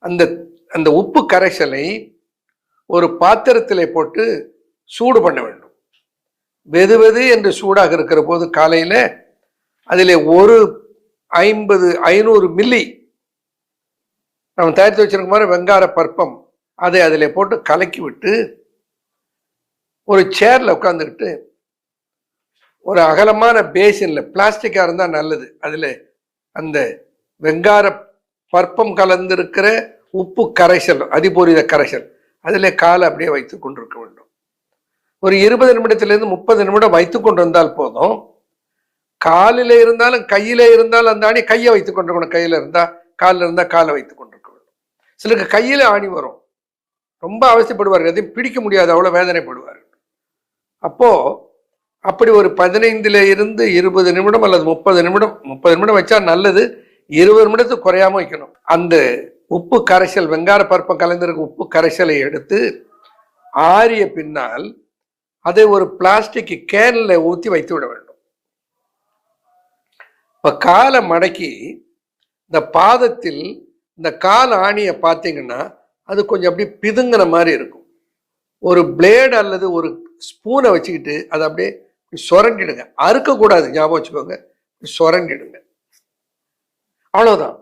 அந்த அந்த உப்பு கரைசலை ஒரு பாத்திரத்திலே போட்டு சூடு பண்ண வேண்டும். வெது வெது என்று சூடாக இருக்கிற போது காலையில அதிலே ஒரு 500 மில்லி நம்ம தயாரித்து வச்சிருக்க மாதிரி வெங்கார பற்பம் அதை அதிலே போட்டு கலக்கி விட்டு ஒரு சேர்ல உட்காந்துக்கிட்டு ஒரு அகலமான பேசின்ல, பிளாஸ்டிக்கா இருந்தா நல்லது, அதுல அந்த வெங்கார பற்பம் கலந்திருக்கிற உப்பு கரைசல், அதிபூரித கரைசல், அதில் காலை அப்படியே வைத்து கொண்டிருக்க வேண்டும். ஒரு 20 நிமிடத்திலிருந்து 30 நிமிடம் வைத்து கொண்டு வந்தால் போதும். காலில் இருந்தாலும் கையில இருந்தாலும் அந்த ஆணி கையை வைத்துக் கொண்டிருக்கணும். கையில இருந்தா காலில் இருந்தா காலை வைத்துக் கொண்டிருக்க வேண்டும். சிலருக்கு கையில ஆணி வரும், ரொம்ப அவசியப்படுவார்கள், எதையும் பிடிக்க முடியாது, அவ்வளவு வேதனைப்படுவார்கள். அப்போ அப்படி ஒரு 15 இருந்து 20 நிமிடம் அல்லது 30 நிமிடம், 30 நிமிடம் வச்சா நல்லது, 20 நிமிடத்துக்கு குறையாம வைக்கணும். அந்த உப்பு கரைசல், வெங்கார பருப்பம் கலந்திருக்க உப்பு கரைசலை எடுத்து ஆறிய பின்னால் அதை ஒரு பிளாஸ்டிக் கேன்ல ஊற்றி வைத்து விட வேண்டும். இப்ப காலை மடக்கி இந்த பாதத்தில் இந்த கால் ஆணியை பார்த்தீங்கன்னா அது கொஞ்சம் அப்படி பிதுங்கின மாதிரி இருக்கும். ஒரு பிளேடு அல்லது ஒரு ஸ்பூனை வச்சுக்கிட்டு அதை அப்படியே சொரண்டிடுங்க. அறுக்கக்கூடாது, ஞாபகம் வச்சுக்கோங்க, சொரண்டிடுங்க. அவ்வளவுதான்.